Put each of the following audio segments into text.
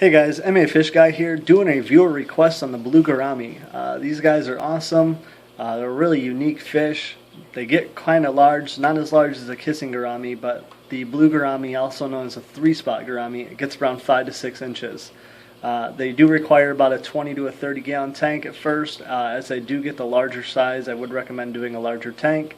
Hey guys, MA Fish Guy here, doing a viewer request on the blue gourami. These guys are awesome. They're a really unique fish. They get kind of large, not as large as a kissing gourami, but the blue gourami, also known as a three-spot gourami, it gets around 5 to 6 inches. They do require about a 20 to a 30 gallon tank at first. As they do get the larger size, I would recommend doing a larger tank.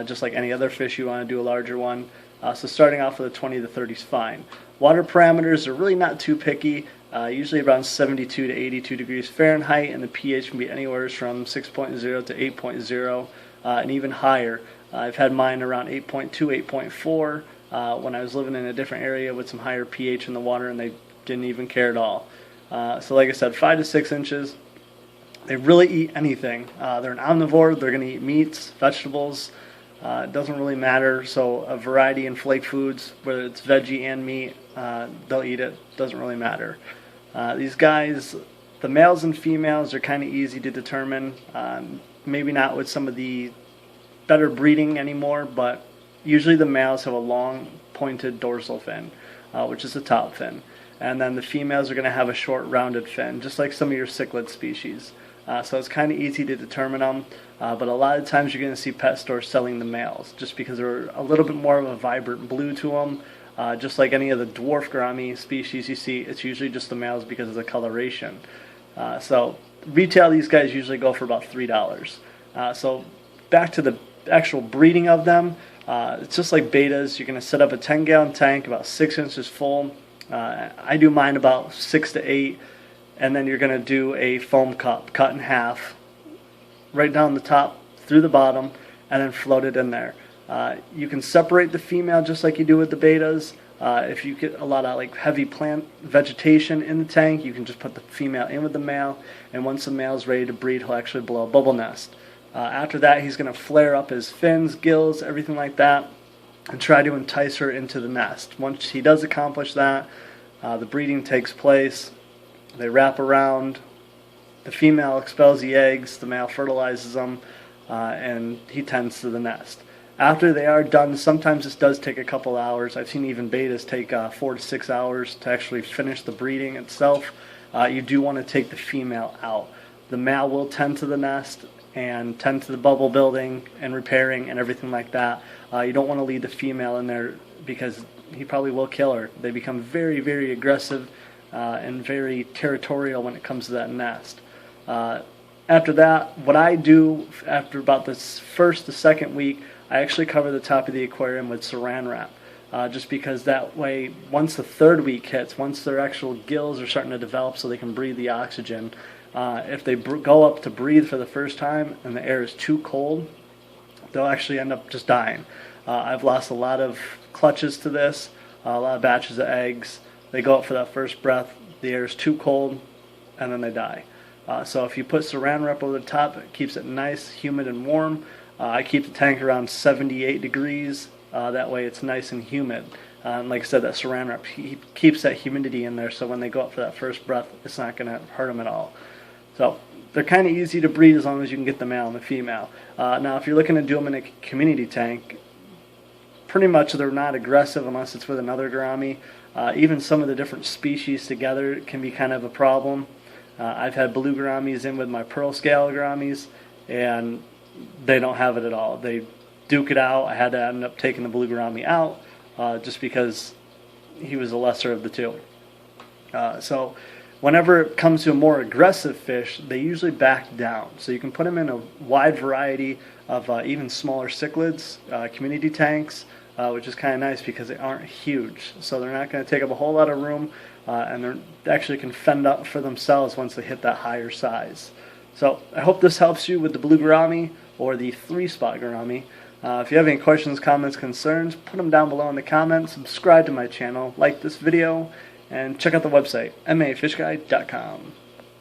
Just like any other fish, you want to do a larger one. So starting off with a 20 to 30 is fine. Water parameters are really not too picky, usually around 72 to 82 degrees Fahrenheit, and the pH can be anywhere from 6.0 to 8.0 and even higher. I've had mine around 8.2, 8.4 when I was living in a different area with some higher pH in the water, and they didn't even care at all. So like I said, 5 to 6 inches. They really eat anything. They're an omnivore. They're going to eat meats, vegetables. It doesn't really matter, so a variety in flake foods, whether it's veggie and meat, they'll eat it. Doesn't really matter. These guys, the males and females, are kind of easy to determine. Maybe not with some of the better breeding anymore, but usually the males have a long pointed dorsal fin, which is the top fin. And then the females are going to have a short rounded fin, just like some of your cichlid species. So it's kind of easy to determine them, but a lot of times you're going to see pet stores selling the males just because they're a little bit more of a vibrant blue to them. Just like any of the dwarf gourami species you see, it's usually just the males because of the coloration. So retail, these guys usually go for about $3. So back to the actual breeding of them, it's just like betas. You're going to set up a 10-gallon tank about 6 inches full. I do mine about 6 to 8. And then you're going to do a foam cup cut in half, right down the top, through the bottom, and then float it in there. You can separate the female just like you do with the betas. If you get a lot of like heavy plant vegetation in the tank, you can just put the female in with the male, and once the male's ready to breed, he'll actually blow a bubble nest. After that, he's going to flare up his fins, gills, everything like that, and try to entice her into the nest. Once he does accomplish that, the breeding takes place. They wrap around, the female expels the eggs, the male fertilizes them, and he tends to the nest. After they are done, sometimes this does take a couple hours. I've seen even betas take 4 to 6 hours to actually finish the breeding itself. You do want to take the female out. The male will tend to the nest and tend to the bubble building and repairing and everything like that. You don't want to leave the female in there because he probably will kill her. They become very, very aggressive and very territorial when it comes to that nest. After that, what I do after about the first to second week, I actually cover the top of the aquarium with saran wrap, just because that way, once the third week hits, once their actual gills are starting to develop so they can breathe the oxygen, if they go up to breathe for the first time and the air is too cold, they'll actually end up just dying. I've lost a lot of clutches to this, a lot of batches of eggs. They go up for that first breath, the air is too cold, and then they die. So if you put saran wrap over the top, it keeps it nice, humid, and warm. I keep the tank around 78 degrees. That way it's nice and humid. And like I said, that saran wrap keeps that humidity in there, so when they go up for that first breath, it's not going to hurt them at all. So they're kind of easy to breed as long as you can get the male and the female. Now, if you're looking to do them in a community tank, pretty much they're not aggressive unless it's with another gourami. Even some of the different species together can be kind of a problem. I've had blue gouramis in with my pearl scale gouramis, and they don't have it at all. They duke it out. I had to end up taking the blue gourami out just because he was the lesser of the two. So whenever it comes to a more aggressive fish, they usually back down. So you can put them in a wide variety of even smaller cichlids, community tanks, which is kind of nice because they aren't huge. So they're not going to take up a whole lot of room, and they actually can fend up for themselves once they hit that higher size. So I hope this helps you with the blue gourami or the three-spot gourami. If you have any questions, comments, concerns, put them down below in the comments. Subscribe to my channel, like this video, and check out the website, mafishguide.com.